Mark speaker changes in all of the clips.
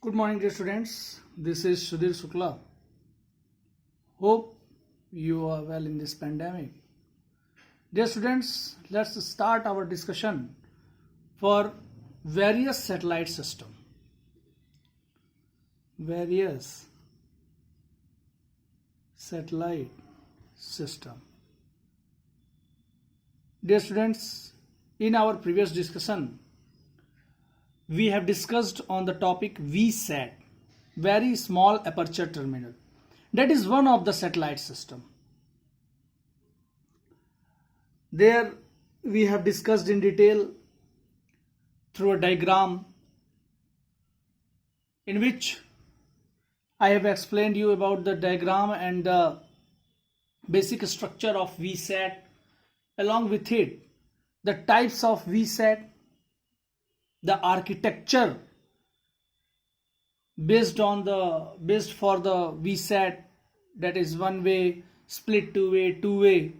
Speaker 1: Good morning, dear students. This is Sudhir Shukla. Hope you are well in this pandemic. Dear students, let's start our discussion for various satellite system. Various satellite system. Dear students, in our previous discussion, we have discussed on the topic VSAT, very small aperture terminal. That is one of the satellite system. There we have discussed in detail through a diagram in which I have explained you about the diagram and the basic structure of VSAT, along with it the types of VSAT, the architecture based for the VSAT, that is one way, split two way,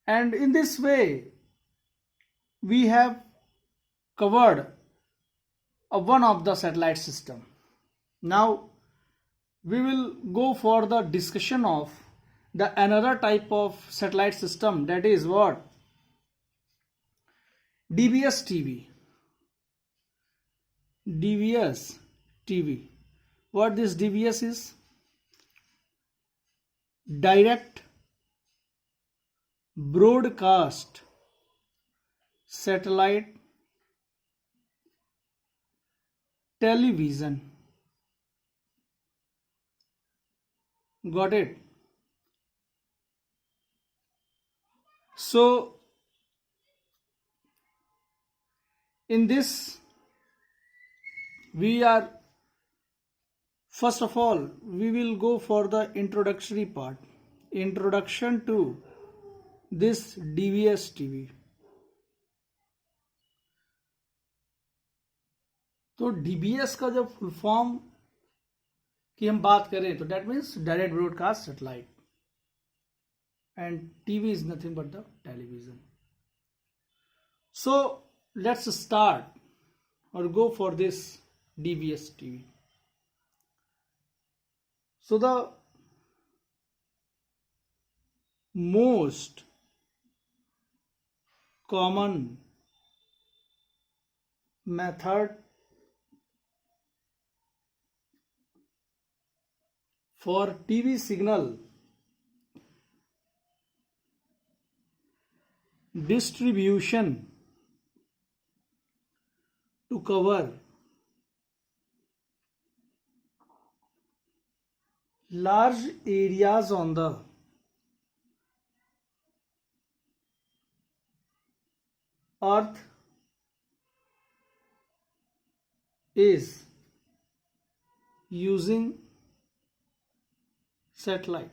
Speaker 1: and in this way we have covered one of the satellite system. Now we will go for the discussion of the another type of satellite system, that is what? DBS TV. DBS TV. What this DBS is? Direct broadcast satellite television. Got it? So in this first of all we will go for the introductory part, introduction to this DBS TV. तो DBS का जब full form की हम बात करें तो that means direct broadcast satellite, and TV is nothing but the television. So let's start or go for this DBS TV. So the most common method for TV signal distribution to cover large areas on the earth is using satellite.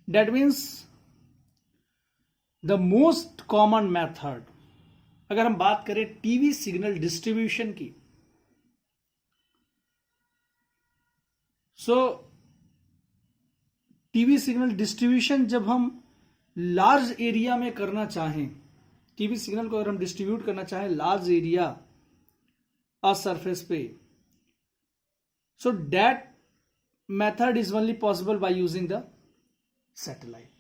Speaker 1: That means the most common method, अगर हम बात करें TV signal distribution की, so TV signal distribution जब हम large area में करना चाहें, टीवी सिग्नल को अगर हम डिस्ट्रीब्यूट करना चाहें लार्ज एरिया और सरफेस पे, so that method is only possible by using the satellite.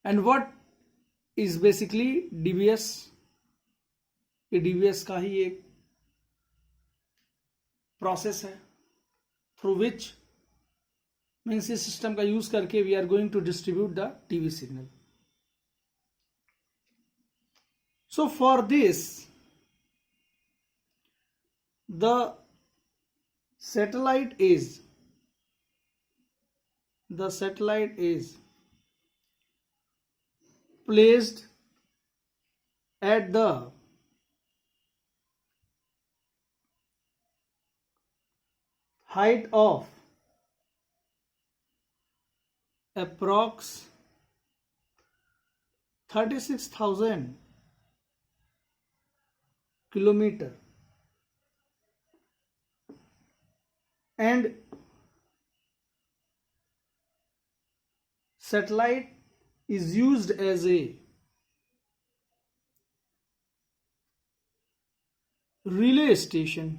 Speaker 1: And what is basically DBS? ये DBS का ही एक प्रोसेस है थ्रू विच मीन्स इस सिस्टम का यूज करके we are going to distribute the TV signal. So for this the satellite is placed at the height of approx 36,000 kilometer, and satellite is used as a relay station.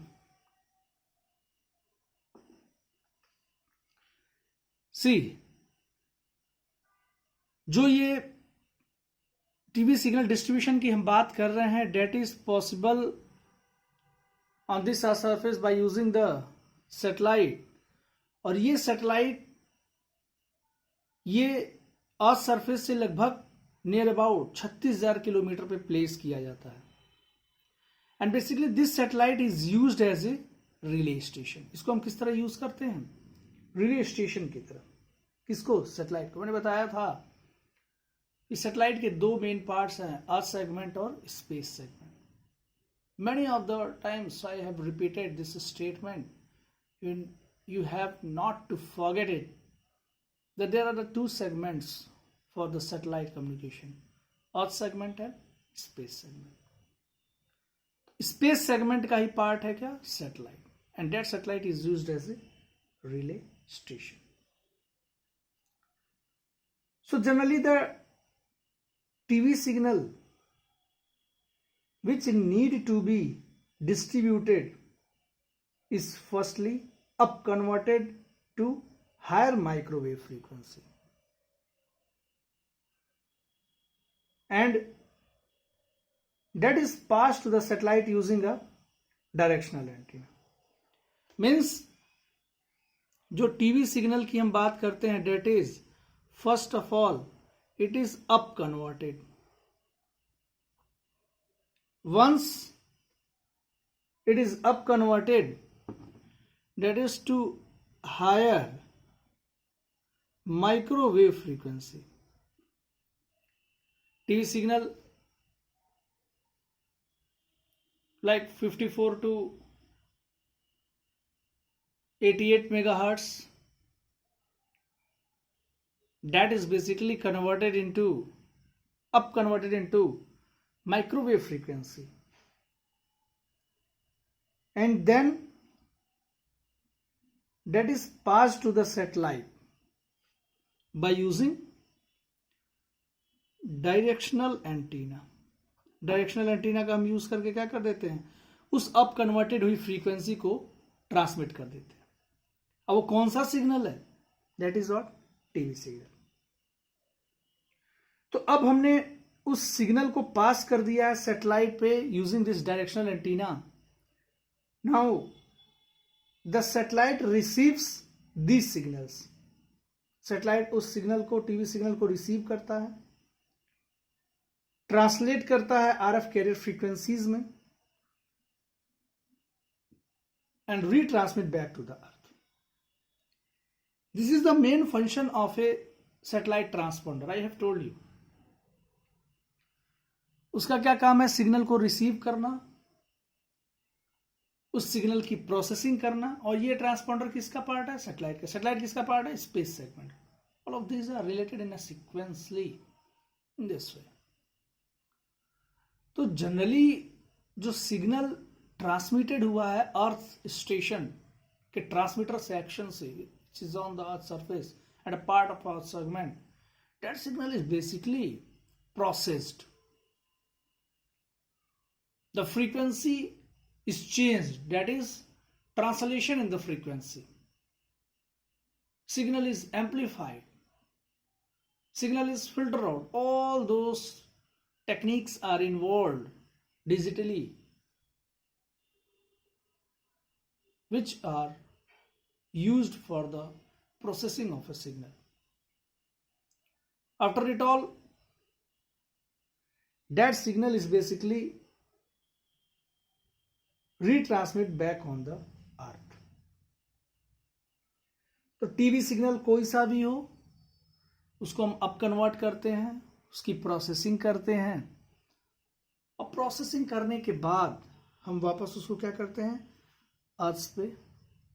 Speaker 1: See, जो ये TV signal distribution की हम बात कर रहे हैं, that is possible on this earth surface by using the satellite. और ये सैटेलाइट ये अर्थ सरफेस से लगभग नियर अबाउट 36,000 किलोमीटर पे प्लेस किया जाता है। And basically this satellite is used as a relay station. इसको हम किस तरह यूज करते हैं? रिले स्टेशन की तरह। किसको? सैटेलाइट को। मैंने बताया था कि सैटेलाइट के दो मेन पार्ट्स हैं, अर्थ सेगमेंट और space segment. Many of the times I have repeated this statement. You have not to forget it, that there are the two segments for the satellite communication, earth segment and space segment. Space segment का ही part है क्या? Satellite. And that satellite is used as a relay station. So generally the TV signal which need to be distributed is firstly up converted to higher microwave frequency, and that is passed to the satellite using a directional antenna. Means जो TV signal की हम बात करते हैं, that is first of all it is up converted. Once it is up converted, that is to higher microwave frequency. TV signal like 54 to 88 megahertz, that is basically converted into microwave frequency, and then that is passed to the satellite by using directional antenna. Directional antenna का हम use करके क्या कर देते हैं? उस up converted हुई frequency को ट्रांसमिट कर देते हैं। अब वो कौन सा सिग्नल है? That is what? TV signal. तो अब हमने उस सिग्नल को पास कर दिया है सैटेलाइट पे using this directional antenna. Now the satellite receives this signals. Satellite उस सिग्नल को, टीवी सिग्नल को रिसीव करता है, ट्रांसलेट करता है आरएफ कैरियर फ्रीक्वेंसीज में, and retransmit back to the earth. This is the main function of a satellite transponder. I have told you उसका क्या काम है? सिग्नल को रिसीव करना, उस सिग्नल की प्रोसेसिंग करना, और ये ट्रांसपोंडर किसका पार्ट है? सैटेलाइट का। सैटेलाइट किसका पार्ट है? Space segment. All of these are related in a sequentially in this way. तो जनरली जो सिग्नल ट्रांसमिटेड हुआ है अर्थ स्टेशन के ट्रांसमीटर सेक्शन से, which is on the earth surface and a part of earth segment, that signal is basically processed. The frequency is changed, that is translation in the frequency. Signal is amplified, signal is filtered out. All those techniques are involved digitally, which are used for the processing of a signal. After it all, that signal is basically retransmit back on the earth. तो TV signal कोई सा भी हो, उसको हम up convert करते हैं, उसकी प्रोसेसिंग करते हैं, और प्रोसेसिंग करने के बाद हम वापस उसको क्या करते हैं? अर्थ पे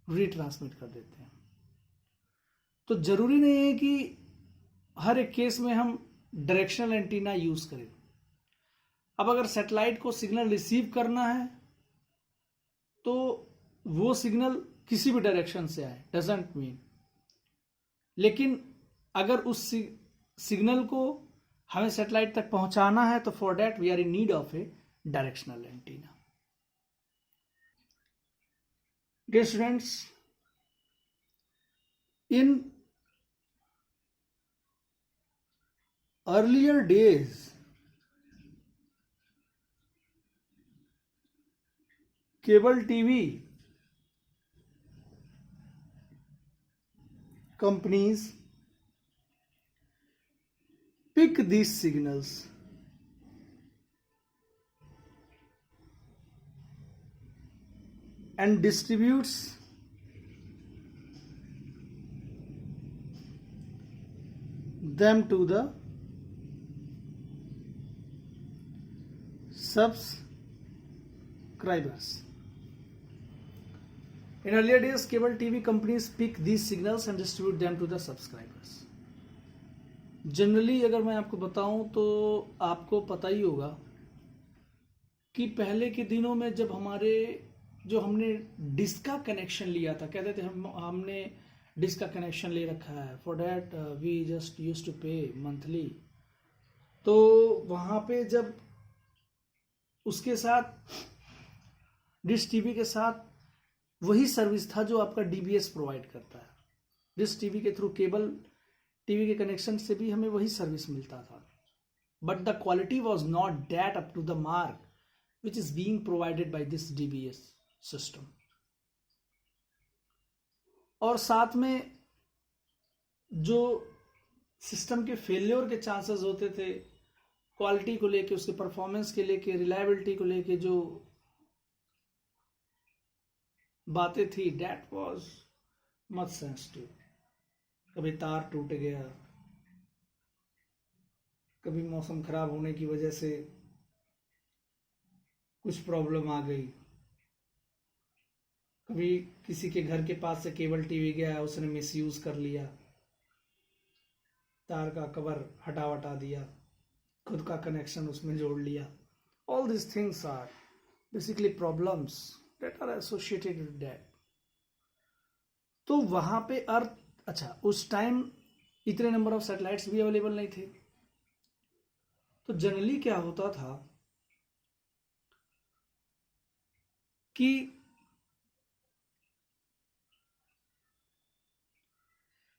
Speaker 1: रीट्रांसमिट कर देते हैं। तो जरूरी नहीं है कि हर एक केस में हम डायरेक्शनल एंटीना यूज करें। अब अगर सैटेलाइट को सिग्नल रिसीव करना है तो वो सिग्नल किसी भी डायरेक्शन से आए, डजंट मीन, लेकिन अगर उस सिग्नल को हमें सैटेलाइट तक पहुंचाना है तो for that we are in need of a directional antenna. Dear students, in earlier days, cable TV companies pick these signals and distributes them to the subscribers. In earlier days, cable TV companies pick these signals and distribute them to the subscribers. Generally अगर मैं आपको बताऊं तो आपको पता ही होगा कि पहले के दिनों में जब हमने डिश का कनेक्शन लिया था, कहते थे हमने डिश का कनेक्शन ले रखा है, for that we just use to pay monthly. तो वहाँ पे जब उसके साथ डिश टीवी के साथ वही सर्विस था जो आपका डीबीएस प्रोवाइड करता है। डिश टीवी के थ्रू केबल टीवी के कनेक्शन से भी हमें वही सर्विस मिलता था, but the quality was not that up to the mark which is being provided by this DBS system. और साथ में जो सिस्टम के फेलियर के चांसेस होते थे, क्वालिटी को लेके, उसके परफॉर्मेंस के लेके, रिलायबिलिटी को लेके जो बातें थी, दैट वाज मच सेंसिटिव। कभी तार टूट गया, कभी मौसम खराब होने की वजह से कुछ प्रॉब्लम आ गई, कभी किसी के घर के पास से केबल टीवी गया, उसने मिसयूज कर लिया, तार का कवर हटा दिया, खुद का कनेक्शन उसमें जोड़ लिया। All this things are basically problems that are associated with that. तो वहां पे अच्छा, उस टाइम इतने नंबर ऑफ सैटेलाइट्स भी अवेलेबल नहीं थे। तो जनरली क्या होता था कि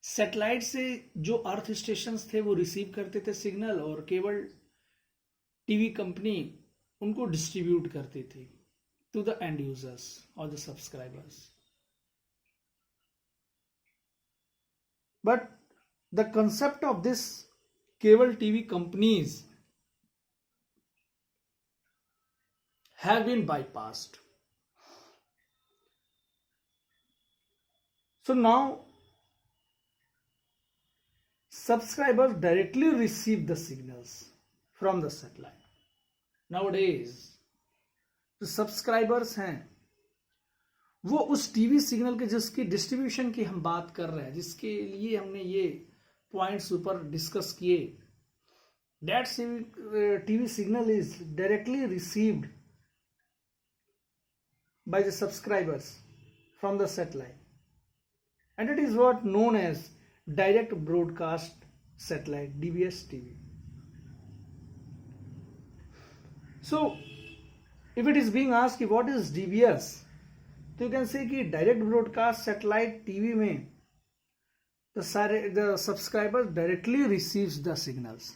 Speaker 1: सैटेलाइट से जो अर्थ स्टेशंस थे वो रिसीव करते थे सिग्नल, और केबल टीवी कंपनी उनको डिस्ट्रीब्यूट करती थी टू द एंड यूजर्स और the subscribers. But the concept of this cable TV companies have been bypassed. So now subscribers directly receive the signals from the satellite. Nowadays जो subscribers हैं वो उस TV signal के जिसकी distribution की हम बात कर रहे हैं, जिसके लिए हमने ये पॉइंट्स ऊपर डिस्कस किए, that TV signal is directly received by the subscribers from the satellite, and it is what known as direct broadcast satellite, DBS TV. So if it is being asked what is DBS, तो you can say कि direct broadcast satellite TV में the subscriber directly receives the signals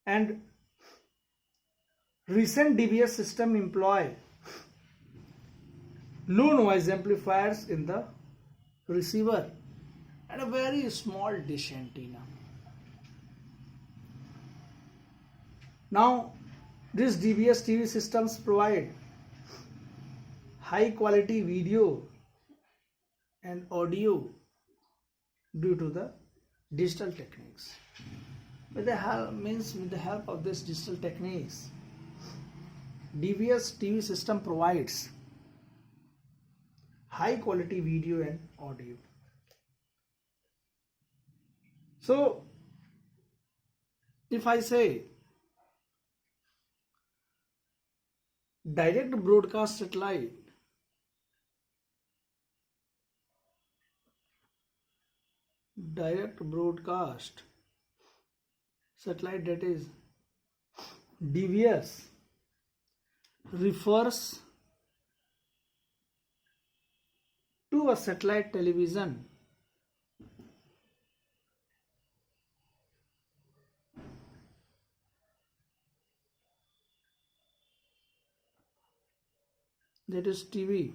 Speaker 1: and recent DBS system employ low noise amplifiers in the receiver and a very small dish antenna. Now these DBS TV systems provide high quality video and audio due to the digital techniques. With the help of this digital techniques, DBS TV system provides high quality video and audio. So if I say direct broadcast satellite, that is DBS refers to a satellite television that is TV,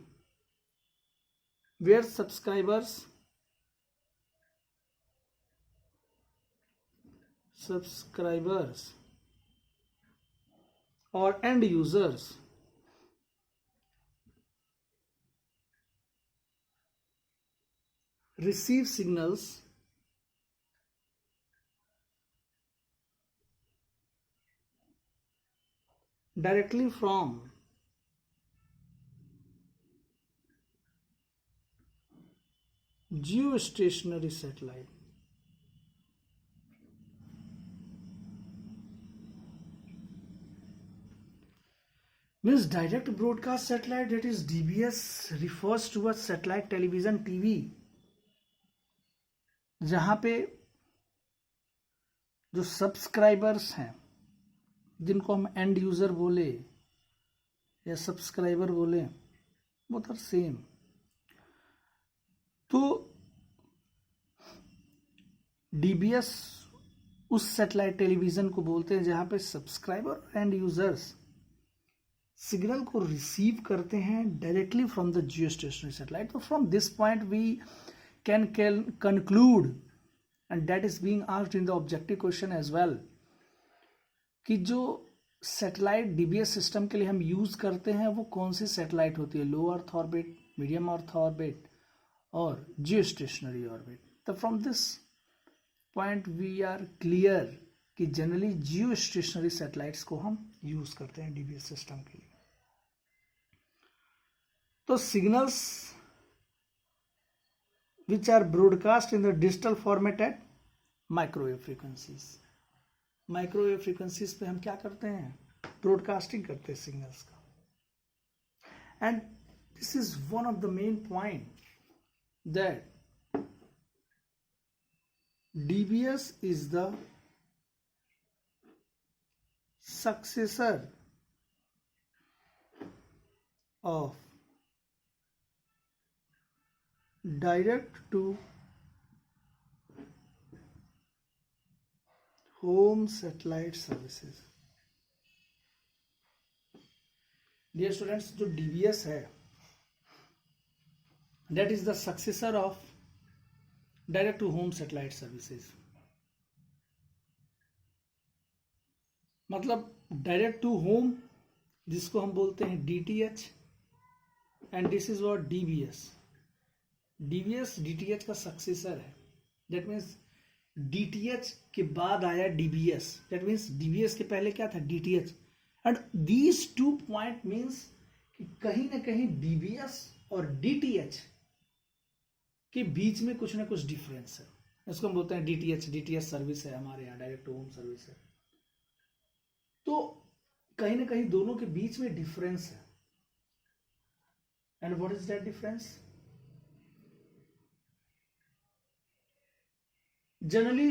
Speaker 1: where subscribers or end users receive signals directly from geostationary satellite. Means direct broadcast satellite, that is DBS, refers to a satellite television TV जहां पे जो subscribers हैं, जिनको हम and user बोले या subscriber बोले, both are same. तो डीबीएस उस सैटेलाइट टेलीविजन को बोलते हैं जहां पे सब्सक्राइबर एंड यूजर्स सिग्नल को रिसीव करते हैं directly from the geostationary satellite. तो from this point we can conclude, and that is being asked in the objective question as well, कि जो सैटेलाइट डीबीएस सिस्टम के लिए हम यूज करते हैं वो कौन सी सैटेलाइट होती है, low earth orbit, medium earth orbit और जियोस्टेशनरी ऑर्बिट. तो from this point we are clear कि जनरली जियो स्टेशनरी सैटेलाइट्स को हम यूज करते हैं डीबीएस सिस्टम के लिए. तो signals which are broadcast in the digital format at microwave frequencies. Microwave frequencies पे हम क्या करते हैं, ब्रॉडकास्टिंग करते हैं सिग्नल्स का. And this is one of the main point that DBS is the successor of direct to home satellite services. Dear students, जो DBS है that is the successor of direct to home satellite services. मतलब direct to home जिसको हम बोलते हैं DTH, and this is what DBS. DBS DTH का successor है. That means DTH के बाद आया DBS. दैट मीन्स DBS के पहले क्या था, DTH. And these two point means कि कहीं ना कहीं DBS और DTH के बीच में कुछ ना कुछ डिफरेंस है. इसको हम बोलते हैं DTH सर्विस है हमारे यहाँ, डायरेक्ट टू होम सर्विस है. तो कहीं ना कहीं दोनों के बीच में डिफरेंस है. And what is that difference? Generally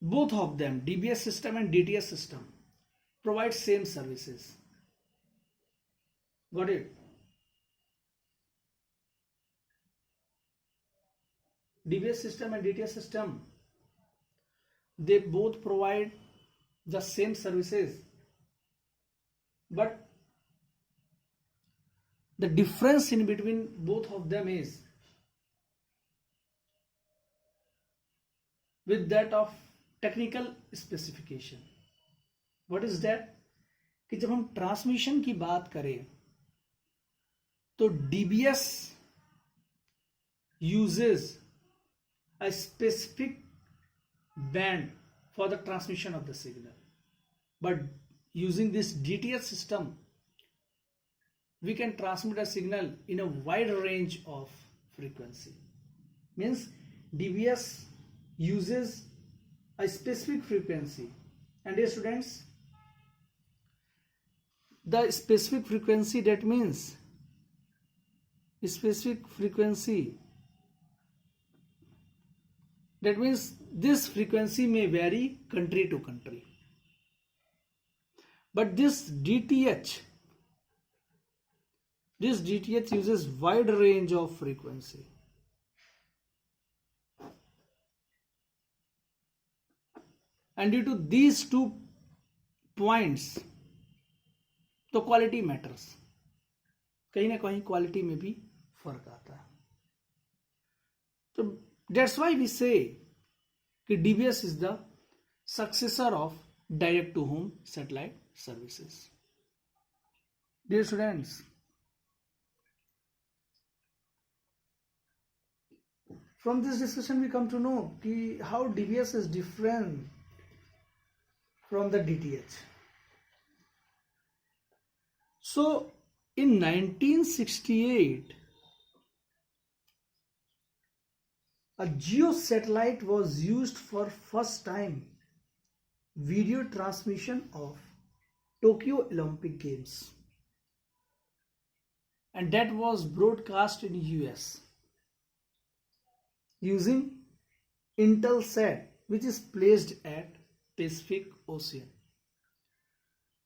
Speaker 1: both of them, DBS system and DTH system, provide same services. Got it? DBS system and DTH system, they both provide the same services, but the difference in between both of them is with that of technical specification. What is that? कि जब हम transmission की बात करें तो DBS uses a specific band for the transmission of the signal, but using this DTH system we can transmit a signal in a wide range of frequency. Means DBS uses a specific frequency, and dear students, the specific frequency, that means specific frequency, that means this frequency may vary country to country, but this DTH This DTH uses wide range of frequency. And due to these 2 points, तो quality matters, कहीं ना कहीं quality में भी फर्क आता है. तो दैट्स व्हाई वी से कि DBS is the successor of direct to home satellite services. Dear students, from this discussion we come to know how DBS is different from the DTH. So in 1968 a geo satellite was used for first time video transmission of Tokyo Olympic Games, and that was broadcast in US using Intelsat, which is placed at Pacific Ocean.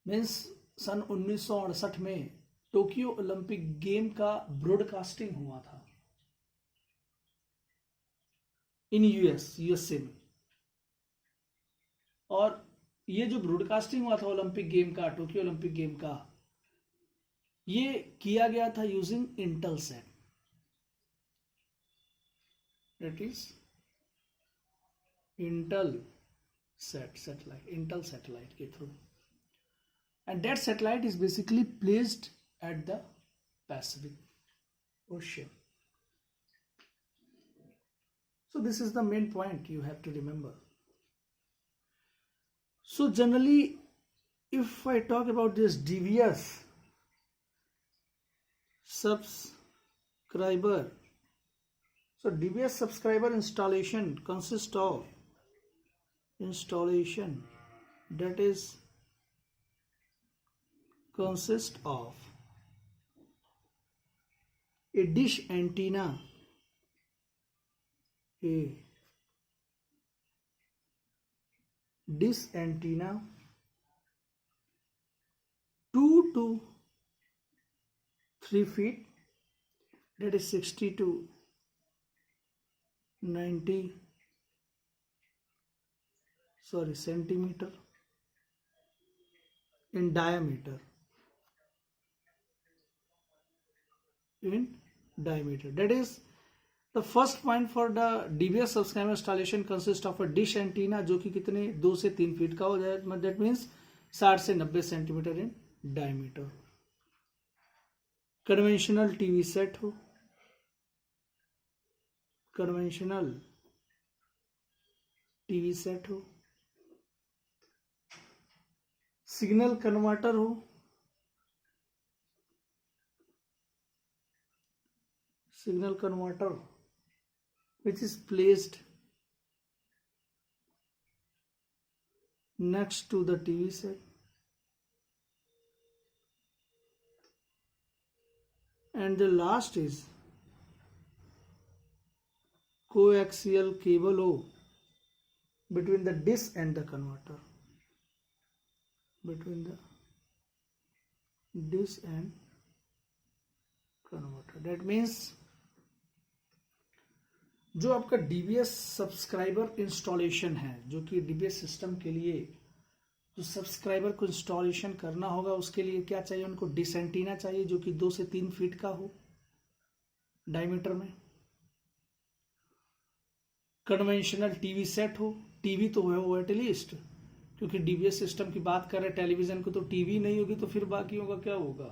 Speaker 1: Means सन 1968 में Tokyo Olympic game का broadcasting हुआ था in USA में. और ये जो broadcasting हुआ था ओलंपिक गेम का, टोक्यो ओलंपिक गेम का, ये किया गया था using Intelsat. That is Intelsat satellite के through, and that satellite is basically placed at the Pacific Ocean. So this is the main point you have to remember. So generally, if I talk about this DBS subscriber, so DBS subscriber installation consists of a dish antenna, a dish antenna, 2 to 3 feet, that is 60 to 90 centimeter in diameter. That is the first point for the DBS subscriber installation consists of a dish antenna जो कि कितने 2 से 3 feet का हो जाए. that means 60 से 90 centimetre in diameter. Conventional TV set हो, signal converter हो, which is placed next to the TV set, and the last is coaxial cable हो between the dish and the converter, that means जो आपका DBS subscriber installation है, जो कि DBS system के लिए जो सब्सक्राइबर को इंस्टॉलेशन करना होगा, उसके लिए क्या चाहिए, उनको डिश एंटीना चाहिए जो कि 2 से 3 फीट का हो डायमीटर में. कन्वेंशनल टीवी सेट हो, टीवी तो हो एटलीस्ट, क्योंकि DBS सिस्टम की बात कर रहे हैं, टेलीविजन को तो टीवी नहीं होगी तो फिर बाकियों का क्या होगा,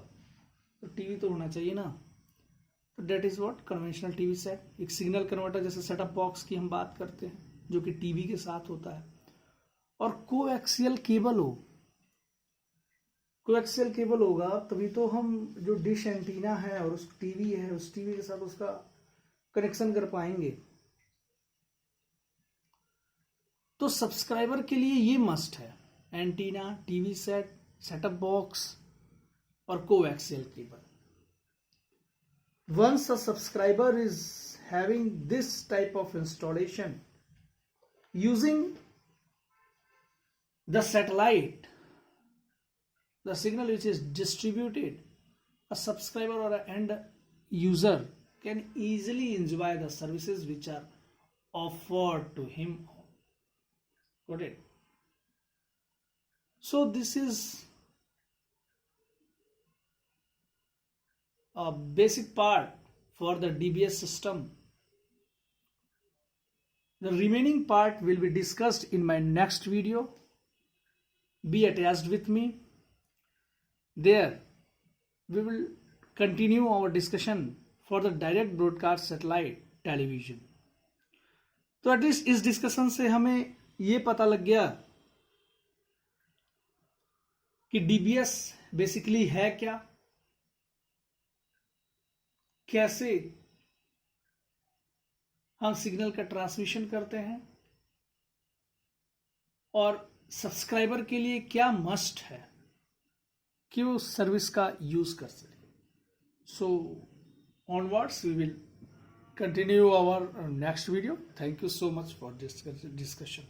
Speaker 1: तो टीवी तो होना चाहिए ना. तो that is what conventional TV set. एक सिग्नल कन्वर्टर जैसे सेटअप बॉक्स की हम बात करते हैं जो कि टीवी के साथ होता है. और कोएक्सियल केबल होगा तभी तो हम जो डिश एंटीना है और उस टीवी है, उस टीवी के साथ उसका कनेक्शन कर पाएंगे. तो सब्सक्राइबर के लिए ये मस्ट है, antenna, TV set, setup box और coaxial cable. Once a subscriber is having this type of installation using the satellite, the signal which is distributed a subscriber or an end user can easily enjoy the services which are offered to him. Got it? So this is a basic part for the DBS system. The remaining part will be discussed in my next video. Be attached with me. There we will continue our discussion for the direct broadcast satellite television. तो at least इस discussion से हमें ये पता लग गया कि DBS basically है क्या, कैसे हम सिग्नल का ट्रांसमिशन करते हैं और सब्सक्राइबर के लिए क्या मस्ट है कि वो सर्विस का यूज कर सके. So onwards we will continue our next video. Thank you so much for this discussion.